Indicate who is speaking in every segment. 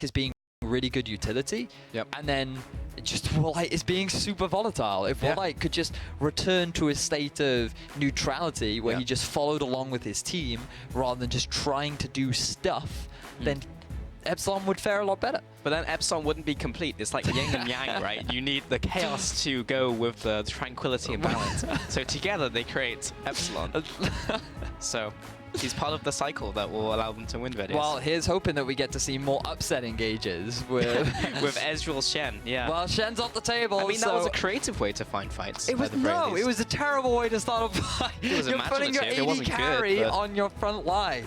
Speaker 1: as being really good utility,
Speaker 2: Yep.
Speaker 1: and then just Woolite is being super volatile. If Woolite could just return to a state of neutrality where he just followed along with his team rather than just trying to do stuff, then Epsilon would fare a lot better.
Speaker 2: But then Epsilon wouldn't be complete. It's like yin and yang, right? You need the chaos to go with the tranquility and balance. So together they create Epsilon. So he's part of the cycle that will allow them to win videos.
Speaker 1: Well, here's hoping that we get to see more upset engages with
Speaker 2: with Ezreal Shen. Yeah.
Speaker 1: Well, Shen's off the table.
Speaker 2: I mean, that was a creative way to find fights.
Speaker 1: It was it was a terrible way to start a fight.
Speaker 2: It was
Speaker 1: You're putting your AD carry on your front line.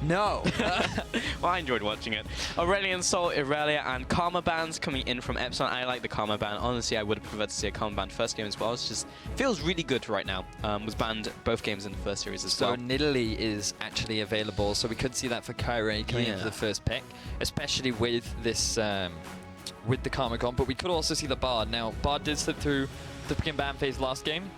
Speaker 1: No.
Speaker 2: Well, I enjoyed watching it. Aurelion, Sol, Irelia, and Karma bans coming in from Epsilon. I like the Karma ban. Honestly, I would have preferred to see a Karma ban first game as well. It just feels really good right now. Was banned both games in the first series as well.
Speaker 1: So Nidalee is actually available, so we could see that for Kyrie coming in for the first pick, especially with this with the Karma comp. But we could also see the Bard. Now, Bard did slip through the pick and ban phase last game,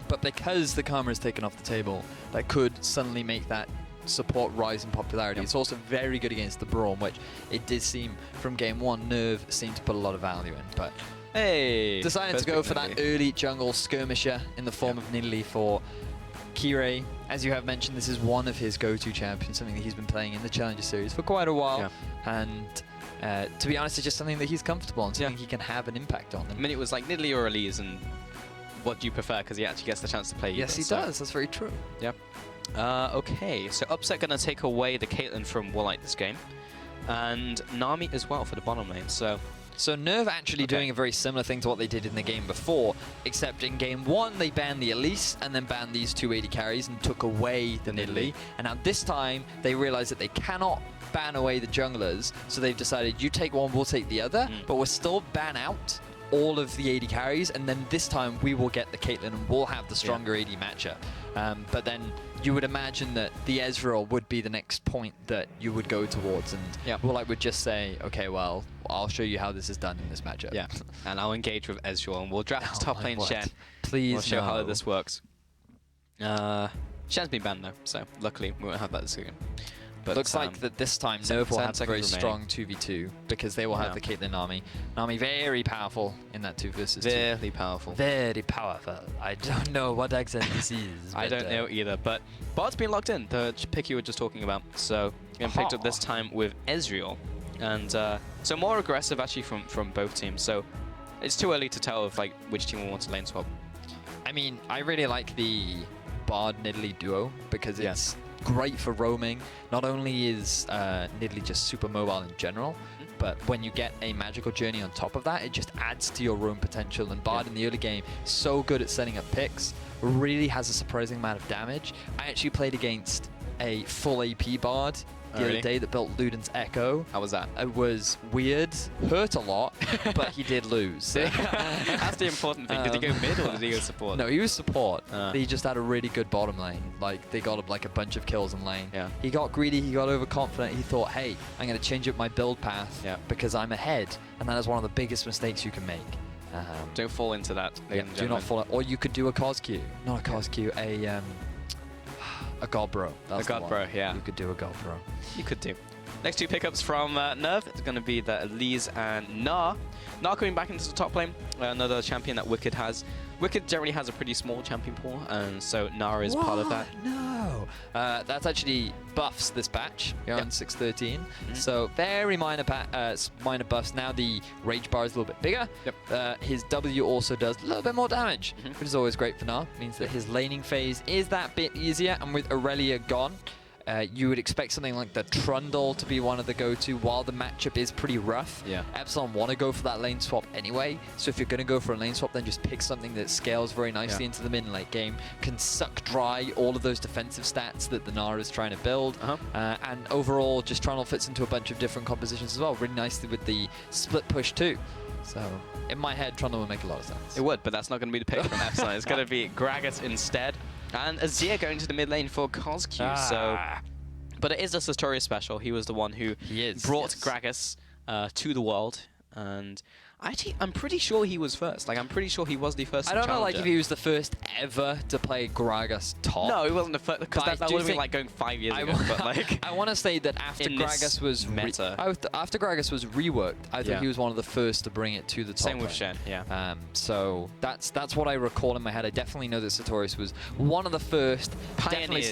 Speaker 1: but because the Karma is taken off the table, that could suddenly make that support rise in popularity. It's also very good against the Braum, which it did seem from game one, Nerv seemed to put a lot of value in. But decided to go for that early jungle skirmisher in the form of Nidalee for Kirei. As you have mentioned, this is one of his go-to champions, something that he's been playing in the Challenger Series for quite a while. And to be honest, it's just something that he's comfortable and something he can have an impact on.
Speaker 2: I mean, it was like Nidalee or Elise, and what do you prefer? Because he actually gets the chance to play.
Speaker 1: Yes, he does. That's very true.
Speaker 2: Yep. Okay, so Upset going to take away the Caitlyn from Woolite this game, and Nami as well for the bottom lane. So
Speaker 1: Nerv actually doing a very similar thing to what they did in the game before, except in game one they banned the Elise and then banned these two AD carries and took away the Nidalee. And now this time they realize that they cannot ban away the junglers, so they've decided you take one, we'll take the other, but we'll still ban out all of the AD carries, and then this time we will get the Caitlyn and we'll have the stronger AD matchup. But then you would imagine that the Ezreal would be the next point that you would go towards, and Woolite would just say, okay, well, I'll show you how this is done in this matchup.
Speaker 2: Yeah, and I'll engage with Ezreal, and we'll draft top lane Shen.
Speaker 1: Please,
Speaker 2: we'll show how this works. Shen's been banned though, so luckily we won't have that this again. But
Speaker 1: looks like that this time Nerv will have a very strong 2v2 because they will have the Caitlyn Nami. Nami very powerful in that 2 versus 2.
Speaker 2: Very powerful.
Speaker 1: Very powerful. I don't know what accent this is.
Speaker 2: I don't know either, but Bard's been locked in, the pick you were just talking about. So getting picked up this time with Ezreal. And so more aggressive actually from both teams. So it's too early to tell if like which team will want to lane swap.
Speaker 1: I mean, I really like the Bard Nidalee duo because it's great for roaming. Not only is Nidalee just super mobile in general, but when you get a magical journey on top of that, it just adds to your roam potential. And Bard in the early game, so good at setting up picks, really has a surprising amount of damage. I actually played against a full AP Bard the other day that built Luden's Echo.
Speaker 2: How was that?
Speaker 1: It was weird, hurt a lot, but he did lose.
Speaker 2: That's the important thing. Did he go mid or did he go support?
Speaker 1: No, he was support. He just had a really good bottom lane. Like, they got like a bunch of kills in lane. He got greedy, he got overconfident. He thought, hey, I'm going to change up my build path because I'm ahead. And that is one of the biggest mistakes you can make.
Speaker 2: Don't fall into that.
Speaker 1: Do not fall. Or you could do a cos Q. Not a cos Q, a Godbro.
Speaker 2: A Godbro,
Speaker 1: You could do a Godbro.
Speaker 2: You could do. Next two pickups from Nerv. It's going to be the Elise and Gnar. Gnar coming back into the top lane. Another champion that Wicked has. Wicked generally has a pretty small champion pool, and so Gnar is part of that.
Speaker 1: No. That's actually buffs this patch. You're on 613. So very minor buffs. Now the rage bar is a little bit bigger. His W also does a little bit more damage, which is always great for Gnar. Means that his laning phase is that bit easier, and with Aurelia gone, you would expect something like the Trundle to be one of the go-to while the matchup is pretty rough. Epsilon want to go for that lane swap anyway, so if you're going to go for a lane swap, then just pick something that scales very nicely into the mid and late game, can suck dry all of those defensive stats that the Gnar is trying to build, and overall just Trundle fits into a bunch of different compositions as well, really nicely with the split push too. So, in my head, Trundle would make a lot of sense.
Speaker 2: It would, but that's not going to be the pick from Epsilon. It's going to be Gragas instead. And Azir going to the mid lane for CosQ. So, but it is a Sartorius special. He was the one who brought Gragas to the world. And Actually, I'm pretty sure he was first. Like, I'm pretty sure he was the first
Speaker 1: I don't know, like,
Speaker 2: challenger.
Speaker 1: if he was the first ever to play Gragas top.
Speaker 2: No, he wasn't the first, because that would have been like going 5 years ago. But like,
Speaker 1: I want to say that after Gragas was
Speaker 2: meta,
Speaker 1: after Gragas was reworked, I think he was one of the first to bring it to the top.
Speaker 2: Same with Shen, yeah.
Speaker 1: So that's what I recall in my head. I definitely know that Sartorius was one of the first
Speaker 2: pioneers.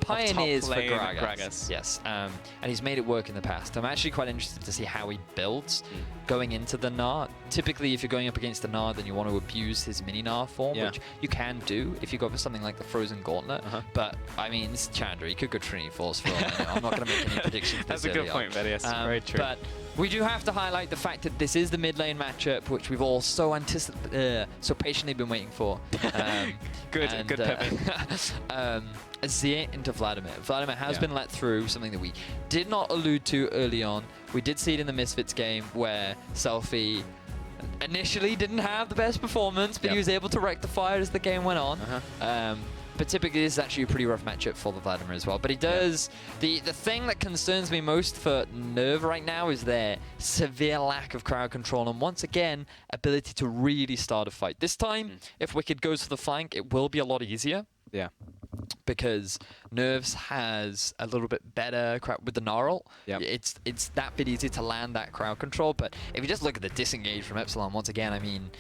Speaker 1: Pioneers for Gragas.
Speaker 2: Gragas.
Speaker 1: Yes, and he's made it work in the past. I'm actually quite interested to see how he builds going into the Gnar. Typically, if you're going up against the Gnar, then you want to abuse his mini Gnar form, which you can do if you go for something like the Frozen Gauntlet. But I mean, this is Chandra. He could go Trinity Force for all I know. I'm not going to make any predictions.
Speaker 2: That's a good point, Vedius. Very true.
Speaker 1: But we do have to highlight the fact that this is the mid lane matchup, which we've all so patiently been waiting for.
Speaker 2: Good pivot.
Speaker 1: Azir into Vladimir. Vladimir has been let through, something that we did not allude to early on. We did see it in the Misfits game where Selfie initially didn't have the best performance, but he was able to rectify it as the game went on. But typically, this is actually a pretty rough matchup for the Vladimir as well. But he does... The thing that concerns me most for Nerv right now is their severe lack of crowd control. And once again, ability to really start a fight. This time, if Wicked goes for the flank, it will be a lot easier.
Speaker 2: Yeah.
Speaker 1: Because Nervs has a little bit better crowd with the Gnarl. It's that bit easier to land that crowd control. But if you just look at the disengage from Epsilon, once again, I mean,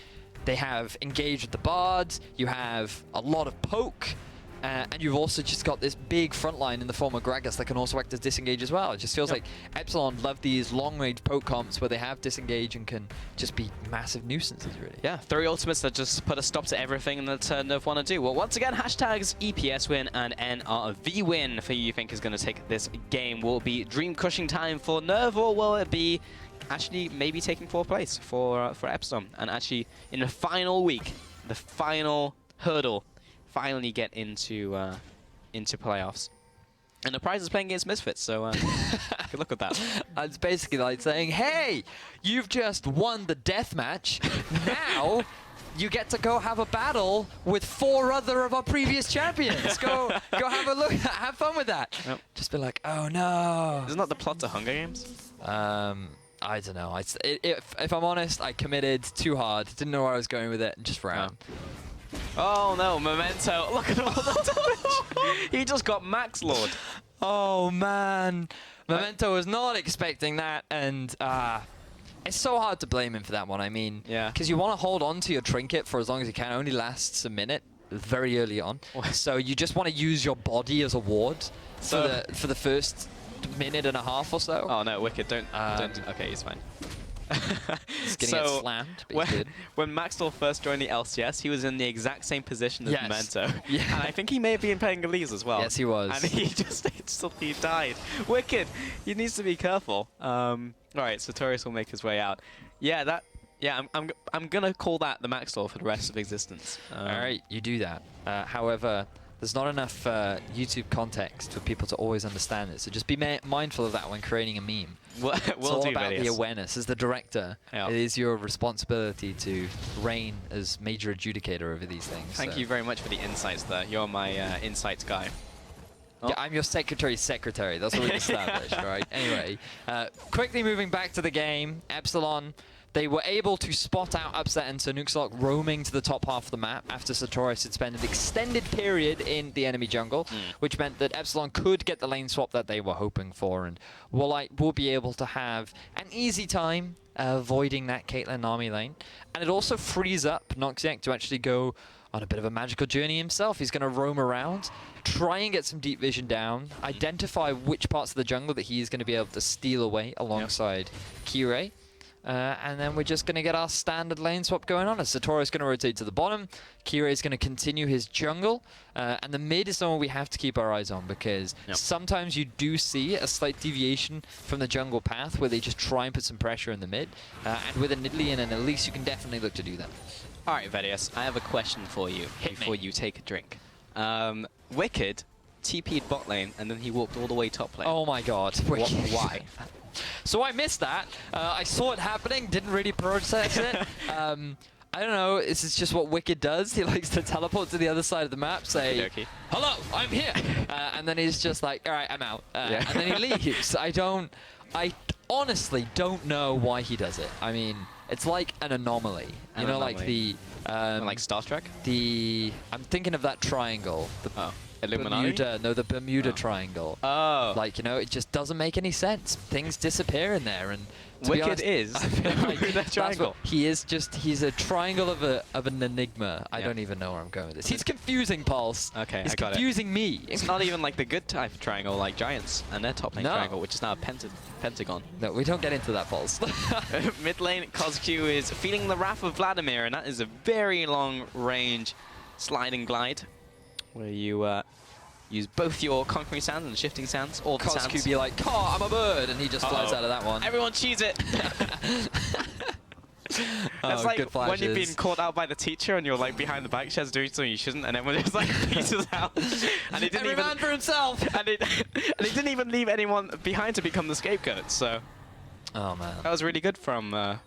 Speaker 1: they have engaged with the Bards, you have a lot of poke, and you've also just got this big front line in the form of Gragas that can also act as disengage as well. It just feels like Epsilon love these long-range poke comps where they have disengage and can just be massive nuisances, really.
Speaker 2: Yeah, 3 ultimates that just put a stop to everything that Nerv want to do. Well, once again, hashtags EPS win and NRV win for you think is going to take this game. Will it be dream crushing time for Nerv, or will it be actually maybe taking 4th place for Epsilon? And actually, in the final week, the final hurdle, finally get into playoffs. And the prize is playing against Misfits, so good luck with that.
Speaker 1: It's basically like saying, hey, you've just won the deathmatch. Now you get to go have a battle with 4 other of our previous champions. Go have a look, have fun with that. Just be like, oh no.
Speaker 2: Isn't that the plot to Hunger Games?
Speaker 1: I don't know. If I'm honest, I committed too hard. Didn't know where I was going with it and just ran.
Speaker 2: Oh no, Memento. Look at all the damage. He just got Max Lord.
Speaker 1: Oh man. Memento was not expecting that, and it's so hard to blame him for that one. I mean, because you want to hold on to your trinket for as long as you can. It only lasts a minute very early on. So you just want to use your body as a ward for the first minute and a half or so.
Speaker 2: Oh no, Wicked, don't. Okay, he's fine.
Speaker 1: He's getting it slammed, but he's good.
Speaker 2: When Maxwell first joined the LCS, he was in the exact same position as Memento.
Speaker 1: Yeah.
Speaker 2: And I think he may have been playing Elise as well.
Speaker 1: Yes, he was.
Speaker 2: And he just instantly died. Wicked, he needs to be careful. Right, Sartorius will make his way out. Yeah, I'm gonna call that the Maxwell for the rest of existence.
Speaker 1: All right, you do that. However, there's not enough YouTube context for people to always understand it, so just be mindful of that when creating a meme. It's all about the awareness. As the director, it is your responsibility to reign as major adjudicator over these things.
Speaker 2: Thank you very much for the insights there. You're my insights guy.
Speaker 1: Yeah, I'm your secretary's secretary. That's what we established, right? Anyway, quickly moving back to the game, Epsilon, they were able to spot out Upset and Nuxlock roaming to the top half of the map after Sartorius had spent an extended period in the enemy jungle, which meant that Epsilon could get the lane swap that they were hoping for, and will be able to have an easy time avoiding that Caitlyn Nami lane. And it also frees up Noxiac to actually go on a bit of a magical journey himself. He's going to roam around, try and get some deep vision down, identify which parts of the jungle that he's going to be able to steal away alongside Kirei. And then we're just going to get our standard lane swap going on. As Sartorius going to rotate to the bottom, Kirei is going to continue his jungle, and the mid is someone we have to keep our eyes on, because sometimes you do see a slight deviation from the jungle path where they just try and put some pressure in the mid, and with a Nidalee and an Elise, you can definitely look to do that.
Speaker 2: All right, Vedius, I have a question for you before you take a drink. Wicked TP'd bot lane, and then he walked all the way top lane.
Speaker 1: Oh my god.
Speaker 2: Why?
Speaker 1: So I missed that. I saw it happening, didn't really process it. I don't know, this is just what Wicked does. He likes to teleport to the other side of the map, say, hello, I'm here. And then he's just like, all right, I'm out. And then he leaves. honestly don't know why he does it. I mean, it's like an anomaly. You know, like the...
Speaker 2: like Star Trek?
Speaker 1: I'm thinking of that triangle. The
Speaker 2: Illuminati?
Speaker 1: Bermuda, no, the Bermuda Triangle.
Speaker 2: Oh.
Speaker 1: Like, you know, it just doesn't make any sense. Things disappear in there, and
Speaker 2: Wicked is Bermuda Triangle.
Speaker 1: He is just, he's a triangle of an enigma. I don't even know where I'm going with this. He's confusing, Pulse.
Speaker 2: Okay,
Speaker 1: he's
Speaker 2: I got
Speaker 1: confusing me.
Speaker 2: It's not even like the good type of triangle like Giants and their top lane triangle, which is now a pentagon.
Speaker 1: No, we don't get into that, Pulse.
Speaker 2: Mid lane, CosQ is feeling the wrath of Vladimir, and that is a very long range sliding glide, where you use both your conquering sands and shifting sands, or the sands.
Speaker 1: CosQ be like, "Oh, I'm a bird," and he just flies out of that one.
Speaker 2: Everyone cheese it. That's like when you've been caught out by the teacher and you're like behind the bike sheds doing something you shouldn't, and everyone just like pieces out. And he didn't
Speaker 1: Every man for himself.
Speaker 2: And he didn't even leave anyone behind to become the scapegoat. So.
Speaker 1: Oh man.
Speaker 2: That was really good from.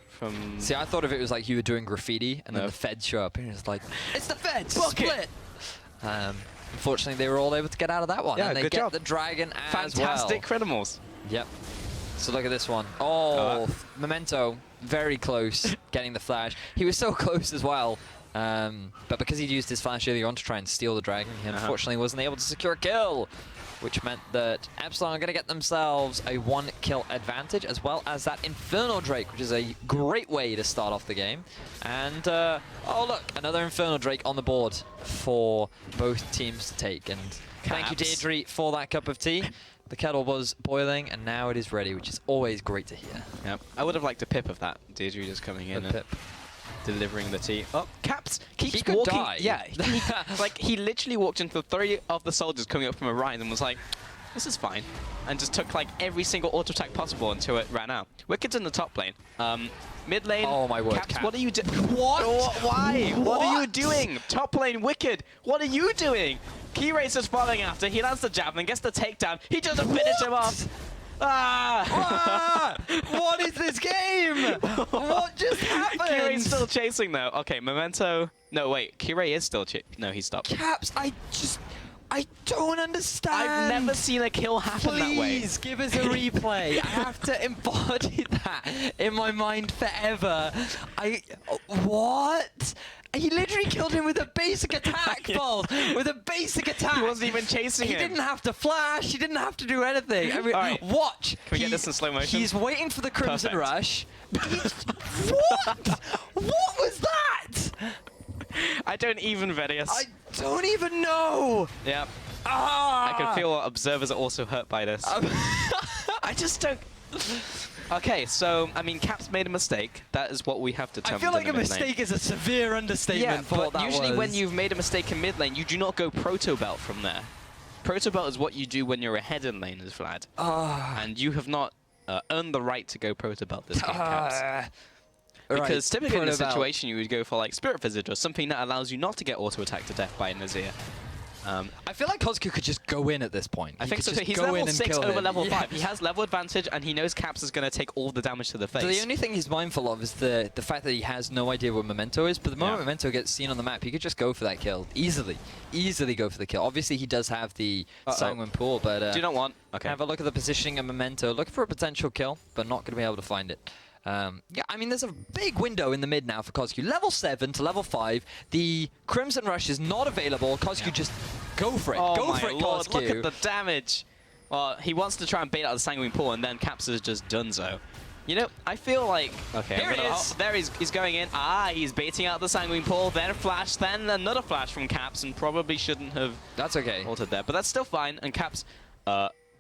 Speaker 1: See, I thought of it was like you were doing graffiti, and then the feds show up, and it's like, "It's the feds! Split!" Unfortunately, they were all able to get out of that one, and they get the dragon as well.
Speaker 2: Fantastic Criminals.
Speaker 1: Yep. So look at this one. Oh, Memento, very close getting the flash. He was so close as well, but because he'd used his flash earlier on to try and steal the dragon, he unfortunately wasn't able to secure a kill, which meant that Epsilon are going to get themselves a 1-kill advantage, as well as that Infernal Drake, which is a great way to start off the game. And, oh look, another Infernal Drake on the board for both teams to take. And thank you, Deirdre, for that cup of tea. The kettle was boiling, and now it is ready, which is always great to hear. Yep.
Speaker 2: I would have liked a pip of that. Deirdre just coming in and delivering the tea. Oh, Caps keeps walking.
Speaker 1: Die.
Speaker 2: Yeah, he literally walked into 3 of the soldiers coming up from a right and was like, "This is fine," and just took like every single auto attack possible until it ran out. Wicked's in the top lane. Mid lane.
Speaker 1: Oh my word,
Speaker 2: Caps, what are you doing? What? Why? What are you doing? Top lane, Wicked. What are you doing? Keyrace is following after. He lands the javelin, gets the takedown. He doesn't finish him off.
Speaker 1: What is this game? What just happened?
Speaker 2: Kiray's still chasing though. Okay, Memento. No, wait. Kiray is still No, he stopped.
Speaker 1: Caps, I don't understand.
Speaker 2: I've never seen a kill happen that way.
Speaker 1: Please give us a replay. I have to embody that in my mind forever. What? He literally killed him with a basic attack, Bolt. With a basic attack.
Speaker 2: He wasn't even chasing him.
Speaker 1: He didn't have to flash. He didn't have to do anything. I mean, watch.
Speaker 2: Can we get this in slow motion?
Speaker 1: He's waiting for the Crimson Rush. What? What was that?
Speaker 2: I don't even, Vedius.
Speaker 1: I don't even know.
Speaker 2: Yep. I can feel observers are also hurt by this. I just don't... Okay, so, I mean, Caps made a mistake. That is what we have to tell.
Speaker 1: I feel like a mistake is a severe understatement.
Speaker 2: Yeah, but usually when you've made a mistake in mid lane, you do not go Proto Belt from there. Proto Belt is what you do when you're ahead in lane, as Vlad. And you have not earned the right to go Proto Belt this game, Caps. Because typically in this situation, you would go for like Spirit Visage or something that allows you not to get auto-attacked to death by Nazir.
Speaker 1: I feel like CosQ could just go in at this point.
Speaker 2: I think so. He's level 6 over level 5. He has level advantage, and he knows Caps is going to take all the damage to the face.
Speaker 1: So the only thing he's mindful of is the fact that he has no idea where Memento is. But the moment Memento gets seen on the map, he could just go for that kill easily. Easily go for the kill. Obviously, he does have the Sanguine Pool, but
Speaker 2: do not want. Okay.
Speaker 1: Have a look at the positioning of Memento. Looking for a potential kill, but not going to be able to find it. Yeah, I mean, there's a big window in the mid now for CosQ. Level 7 to level 5. The Crimson Rush is not available. CosQ just go for it. Go for it,
Speaker 2: Lord,
Speaker 1: CosQ.
Speaker 2: Look at the damage. Well, he wants to try and bait out the Sanguine Pool, and then Caps has just done so. You know, I feel like... Okay,
Speaker 1: here he is.
Speaker 2: There he's going in. He's baiting out the Sanguine Pool, then a flash, then another flash from Caps, and probably shouldn't have...
Speaker 1: That's okay.
Speaker 2: ...altered there, but that's still fine, and Caps...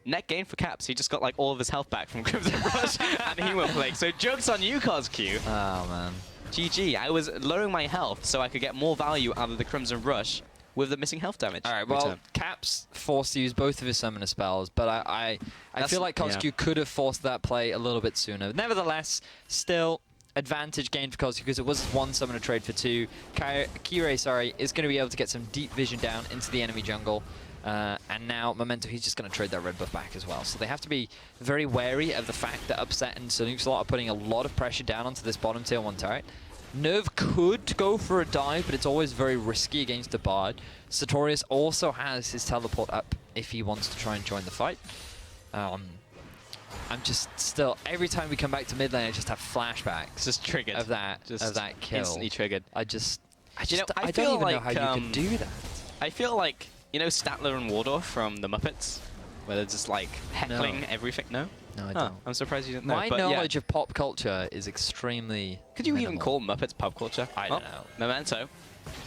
Speaker 2: net gain for Caps. He just got like all of his health back from Crimson Rush and Hemo Plague. So joke's on you, CosQ.
Speaker 1: Oh man.
Speaker 2: GG. I was lowering my health so I could get more value out of the Crimson Rush with the missing health damage.
Speaker 1: All right. Well, Caps forced to use both of his summoner spells, but I feel like CosQ could have forced that play a little bit sooner. Nevertheless, still advantage gained for CosQ because it was one summoner trade for 2. Kirei, sorry, is going to be able to get some deep vision down into the enemy jungle. And now Memento, he's just going to trade that red buff back as well. So they have to be very wary of the fact that Upset and LCS are putting a lot of pressure down onto this bottom tier 1 turret. Nerv could go for a dive, but it's always very risky against a Bard. Sartorius also has his teleport up if he wants to try and join the fight. I'm just still, every time we come back to mid lane, I just have flashbacks.
Speaker 2: It's just triggered.
Speaker 1: Of that kill.
Speaker 2: Instantly triggered.
Speaker 1: I don't
Speaker 2: feel
Speaker 1: even know
Speaker 2: like,
Speaker 1: how you could do that.
Speaker 2: I feel like, you know Statler and Waldorf from the Muppets? Where they're just like heckling everything? No?
Speaker 1: No, I don't.
Speaker 2: I'm surprised you didn't know.
Speaker 1: My knowledge of pop culture is extremely
Speaker 2: Could you
Speaker 1: minimal.
Speaker 2: even call Muppets pop culture?
Speaker 1: I don't know.
Speaker 2: Memento.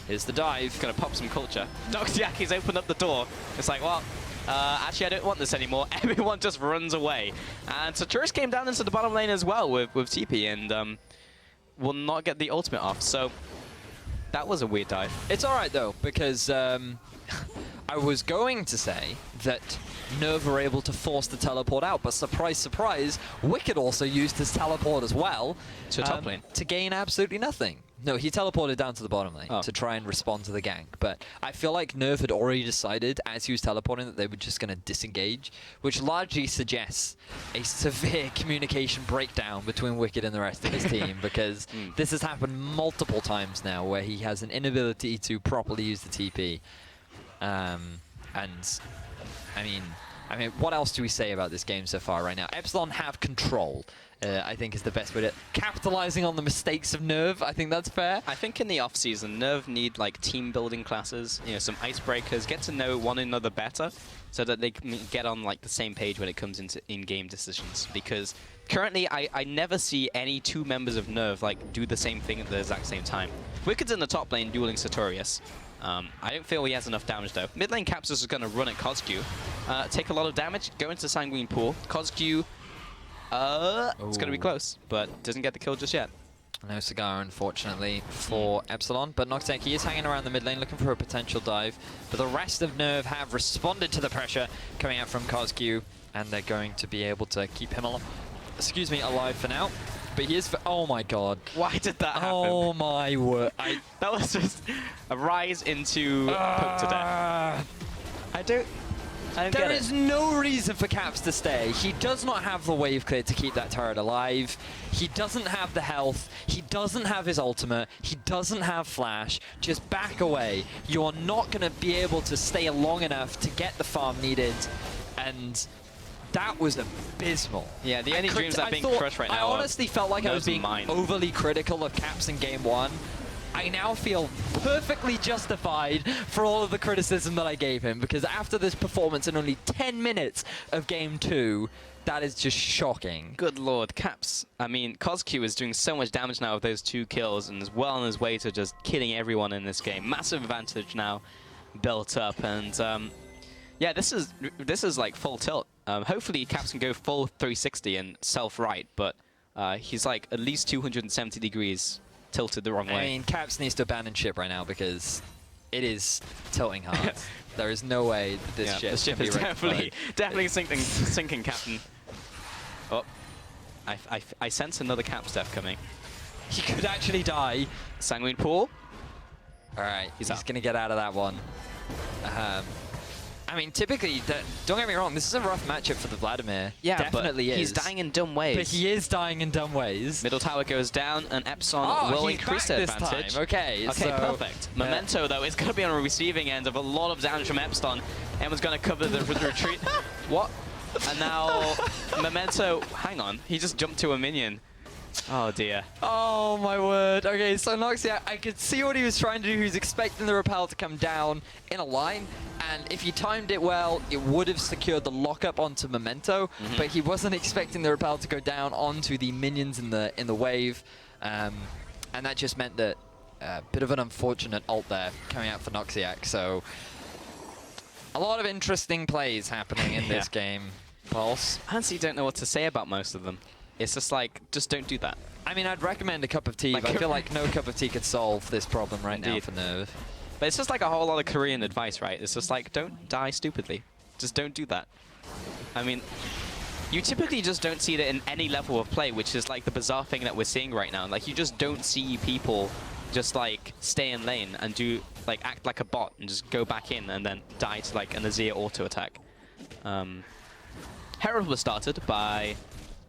Speaker 1: Here's the dive.
Speaker 2: Gonna pop some culture. Noxiaki's opened up the door. It's like, well, actually I don't want this anymore. Everyone just runs away. And Saturis came down into the bottom lane as well with TP and will not get the ultimate off. So that was a weird dive.
Speaker 1: It's alright though, because I was going to say that Nerv were able to force the teleport out, but surprise, surprise, Wicked also used his teleport as well
Speaker 2: to top lane
Speaker 1: to gain absolutely nothing. No, he teleported down to the bottom lane to try and respond to the gank, but I feel like Nerv had already decided as he was teleporting that they were just going to disengage, which largely suggests a severe communication breakdown between Wicked and the rest of his team, because this has happened multiple times now where he has an inability to properly use the TP. And I mean, what else do we say about this game so far right now? Epsilon have control, I think is the best way to... Capitalizing on the mistakes of Nerv, I think that's fair.
Speaker 2: I think in the off-season, Nerv need like team-building classes, you know, some icebreakers, get to know one another better, so that they can get on like the same page when it comes into in-game decisions. Because currently, I never see any two members of Nerv like do the same thing at the exact same time. Wicked's in the top lane dueling Sartorius. I don't feel he has enough damage though. Mid lane Capsus is going to run at Cosq, take a lot of damage, go into Sanguine Pool. Cosq, it's going to be close, but doesn't get the kill just yet.
Speaker 1: No cigar, unfortunately, for Epsilon, but Noxteki is hanging around the mid lane looking for a potential dive. But the rest of Nerv have responded to the pressure coming out from Cosq, and they're going to be able to keep him alive for now. But he is... Oh my god.
Speaker 2: Why did that happen?
Speaker 1: Oh my word.
Speaker 2: That was just a rise into poke to death. I don't get it.
Speaker 1: There is no reason for Caps to stay. He does not have the wave clear to keep that turret alive. He doesn't have the health. He doesn't have his ultimate. He doesn't have flash. Just back away. You are not going to be able to stay long enough to get the farm needed. And... that was abysmal.
Speaker 2: Yeah, the only dreams that are being crushed right now.
Speaker 1: I honestly felt like I was being overly critical of Caps in Game 1. I now feel perfectly justified for all of the criticism that I gave him, because after this performance in only 10 minutes of Game 2, that is just shocking.
Speaker 2: Good lord, Caps. I mean, Cosq is doing so much damage now with those 2 kills and is well on his way to just killing everyone in this game. Massive advantage now built up, and yeah, this is like full tilt. Hopefully Caps can go full 360 and self-right, but he's like at least 270 degrees tilted the wrong way.
Speaker 1: I mean, Caps needs to abandon ship right now because it is tilting hard. There is no way that this ship
Speaker 2: is definitely sinking, Captain. Oh, I sense another Caps death coming.
Speaker 1: He could actually die.
Speaker 2: Sanguine Pool.
Speaker 1: All right, he's going to get out of that one. I mean, typically, don't get me wrong, this is a rough matchup for the Vladimir.
Speaker 2: Yeah,
Speaker 1: definitely
Speaker 2: but
Speaker 1: is.
Speaker 2: He's dying in dumb ways.
Speaker 1: But he is dying in dumb ways.
Speaker 2: Middle tower goes down, and Epsilon will increase their advantage.
Speaker 1: Time. Okay,
Speaker 2: so, perfect. Memento, though, is going to be on the receiving end of a lot of damage from Epsilon. Everyone's going to cover the retreat. What? And now, Memento, hang on, he just jumped to a minion. Oh dear.
Speaker 1: Oh my word. Okay, so Noxia, I could see what he was trying to do. He was expecting the repel to come down in a line, and if he timed it well, it would have secured the lockup onto Memento, but he wasn't expecting the repel to go down onto the minions in the wave, and that just meant that a bit of an unfortunate ult there coming out for Noxiac. So a lot of interesting plays happening in this game, Pulse.
Speaker 2: I honestly don't know what to say about most of them. It's just like, just don't do that.
Speaker 1: I mean, I'd recommend a cup of tea, but I feel like no cup of tea could solve this problem right now for Nerv.
Speaker 2: But it's just like a whole lot of Korean advice, right? It's just like, don't die stupidly. Just don't do that. I mean, you typically just don't see that in any level of play, which is like the bizarre thing that we're seeing right now. Like, you just don't see people just like stay in lane and do like act like a bot and just go back in and then die to like an Azir auto attack. Herald was started by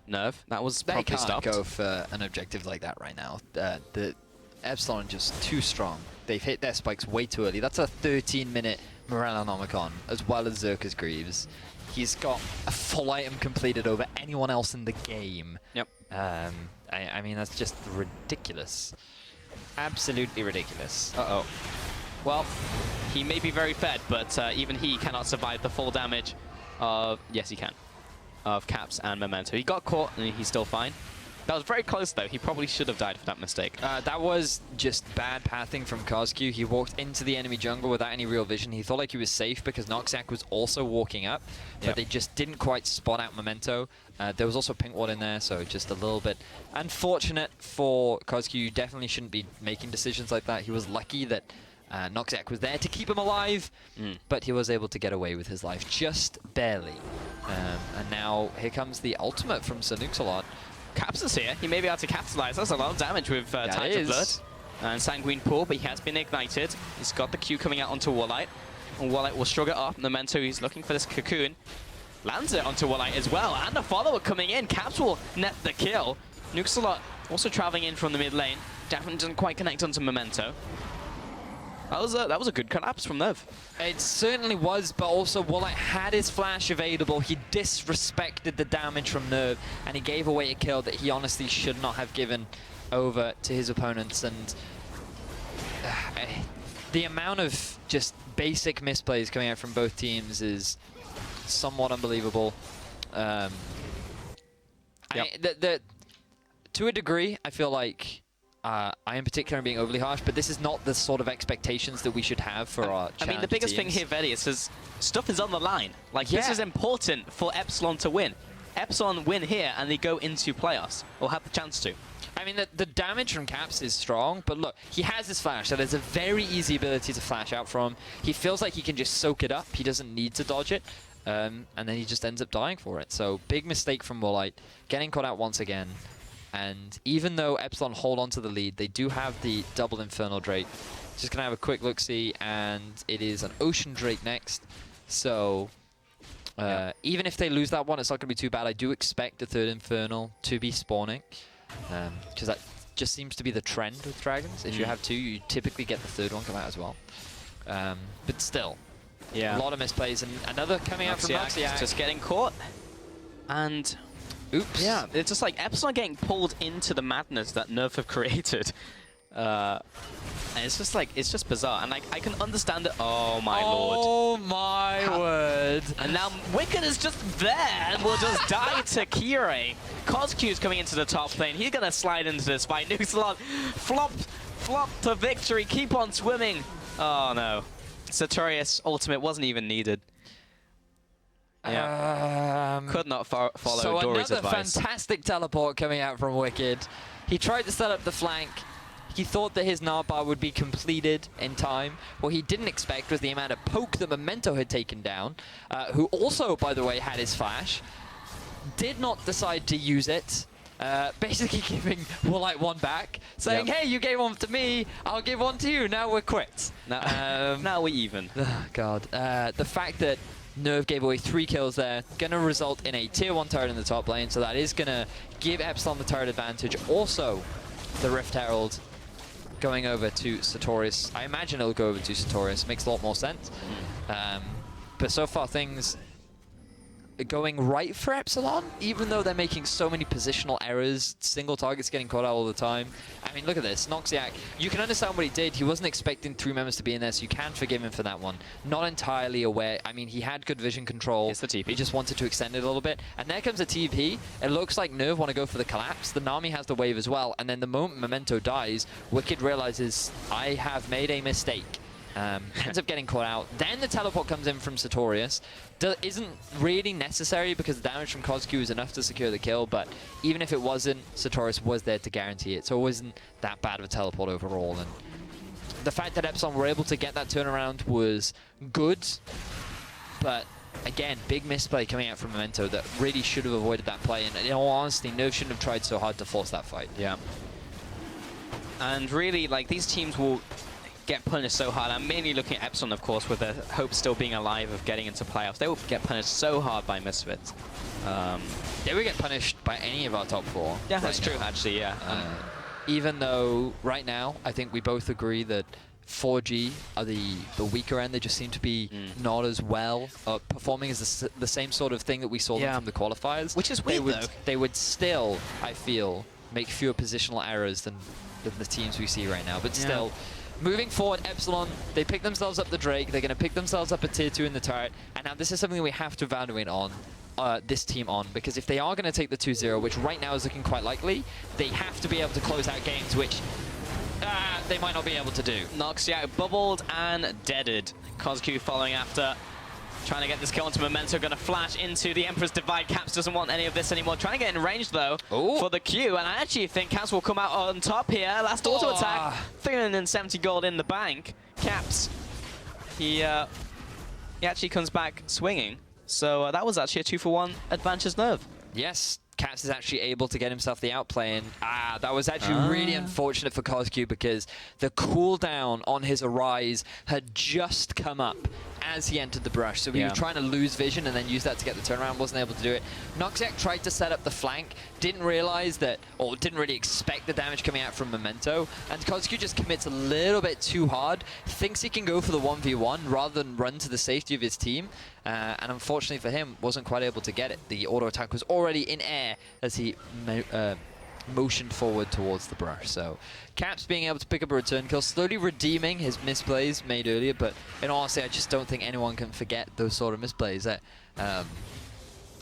Speaker 2: Nerv. That was probably stopped.
Speaker 1: They can't go for an objective like that right now. The Epsilon just too strong. They've hit their spikes way too early. That's a 13-minute Morellonomicon, as well as Zerka's Greaves. He's got a full item completed over anyone else in the game.
Speaker 2: Yep.
Speaker 1: I mean, that's just ridiculous.
Speaker 3: Absolutely ridiculous.
Speaker 2: Uh-oh. Well, he may be very fed, but even he cannot survive the full damage of... Yes, he can. Of Caps and Memento. He got caught, and he's still fine. That was very close, though. He probably should have died for that mistake.
Speaker 1: That was just bad pathing from Kozq. He walked into the enemy jungle without any real vision. He thought like he was safe because Noxiac was also walking up, but they just didn't quite spot out Memento. There was also Pink Ward in there, so just a little bit unfortunate for Kozq. You definitely shouldn't be making decisions like that. He was lucky that Noxiac was there to keep him alive, but he was able to get away with his life just barely. And now here comes the ultimate from Sanuxalot.
Speaker 2: Caps is here. He may be able to capitalize. That's a lot of damage with Tides of Blood and Sanguine Pool, but he has been ignited. He's got the Q coming out onto Warlight. And Warlight will shrug it off. Memento, he's looking for this cocoon. Lands it onto Warlight as well. And a follower coming in. Caps will net the kill. Nuxalot also traveling in from the mid lane. Definitely doesn't quite connect onto Memento. That was a good collapse from Nerv.
Speaker 1: It certainly was, but also Warlight had his flash available. He disrespected the damage from Nerv, and he gave away a kill that he honestly should not have given over to his opponents. And the amount of just basic misplays coming out from both teams is somewhat unbelievable. To a degree, I feel like I in particular am being overly harsh, but this is not the sort of expectations that we should have for our
Speaker 2: I mean, the biggest thing here, Vedi, is stuff is on the line. Like, this is important for Epsilon to win. Epsilon win here, and they go into playoffs, or have the chance to.
Speaker 1: I mean, the damage from Caps is strong, but look, he has his flash, so there's a very easy ability to flash out from. He feels like he can just soak it up. He doesn't need to dodge it, and then he just ends up dying for it. So, big mistake from Warlight, getting caught out once again. And even though Epsilon hold on to the lead, they do have the double Infernal Drake. Just going to have a quick look-see, and it is an Ocean Drake next. So even if they lose that one, it's not going to be too bad. I do expect the third Infernal to be spawning, because that just seems to be the trend with Dragons. If you have two, you typically get the third one come out as well. But still, a lot of misplays. And another coming out from Noxiac.
Speaker 2: Just getting caught. And...
Speaker 1: Oops.
Speaker 2: Yeah, it's just like Epsilon getting pulled into the madness that Nerv have created. And it's just like, it's just bizarre. And like, I can understand it. Oh my lord.
Speaker 1: Oh my word.
Speaker 2: And now Wicked is just there and will just die to Kirei. Kozq's coming into the top lane. He's going to slide into this fight. Nuxalot flop to victory. Keep on swimming. Oh no. Sartorius ultimate wasn't even needed. Yeah. Could not follow Dory's advice.
Speaker 1: So another fantastic teleport coming out from Wicked. He tried to set up the flank. He thought that his Narbar would be completed in time. What he didn't expect was the amount of poke that Memento had taken down, who also, by the way, had his flash. Did not decide to use it. Basically giving Warlight one back, saying, hey, you gave one to me, I'll give one to you, now we're quits.
Speaker 2: Now we're even.
Speaker 1: Oh, God. The fact that Nerv gave away 3 kills there, going to result in a tier 1 turret in the top lane, so that is going to give Epsilon the turret advantage. Also, the Rift Herald going over to Sartorius. I imagine it'll go over to Sartorius. Makes a lot more sense. But so far, things are going right for Epsilon, even though they're making so many positional errors. Single targets getting caught out all the time. I mean, look at this. Noxiac, you can understand what he did. He wasn't expecting 3 members to be in there, so you can forgive him for that one. Not entirely aware. I mean, he had good vision control.
Speaker 2: It's the TP.
Speaker 1: He just wanted to extend it a little bit. And there comes a TP. It looks like Nerv want to go for the collapse. The Nami has the wave as well. And then the moment Memento dies, Wicked realizes, I have made a mistake. Ends up getting caught out. Then the teleport comes in from Sartorius. Isn't really necessary because the damage from Kozq is enough to secure the kill, but even if it wasn't, Sartorius was there to guarantee it, so it wasn't that bad of a teleport overall. And the fact that Epsilon were able to get that turnaround was good, but again, big misplay coming out from Memento that really should have avoided that play, and in all honesty, Nerv shouldn't have tried so hard to force that fight.
Speaker 2: Yeah. And really, like, these teams will get punished so hard. I'm mainly looking at Epsilon, of course, with their hopes still being alive of getting into playoffs. They will get punished so hard by Misfits.
Speaker 1: They would get punished by any of our top 4.
Speaker 2: Yeah, that's true, actually, yeah.
Speaker 1: Even though, right now, I think we both agree that 4G are the weaker end. They just seem to be not as well performing as the same sort of thing that we saw them from the qualifiers.
Speaker 2: Which is weird, though.
Speaker 1: They would still, I feel, make fewer positional errors than the teams we see right now. But still, moving forward, Epsilon, they pick themselves up the Drake. They're going to pick themselves up a tier 2 in the turret. And now this is something we have to evaluate on. This team on, because if they are going to take the 2-0, which right now is looking quite likely, they have to be able to close out games, which they might not be able to do.
Speaker 2: Nox, bubbled and deaded. Kozku following after, trying to get this kill onto Memento, going to flash into the Emperor's Divide. Caps doesn't want any of this anymore. Trying to get in range, though, for the Q, and I actually think Caps will come out on top here. Last auto attack, 370 gold in the bank. Caps, he actually comes back swinging. So that was actually a 2-for-1 advantage Nerv.
Speaker 1: Yes, Caps is actually able to get himself the outplay, and that was actually really unfortunate for Kozku because the cooldown on his Arise had just come up as he entered the brush. So he was trying to lose vision and then use that to get the turnaround, wasn't able to do it. Noxiac tried to set up the flank, didn't realize that, or didn't really expect the damage coming out from Memento, and Kozku just commits a little bit too hard, thinks he can go for the 1v1 rather than run to the safety of his team, and unfortunately for him, wasn't quite able to get it. The auto attack was already in air as he motioned forward towards the brush. So Caps being able to pick up a return kill, slowly redeeming his misplays made earlier, but in all honesty, I just don't think anyone can forget those sort of misplays.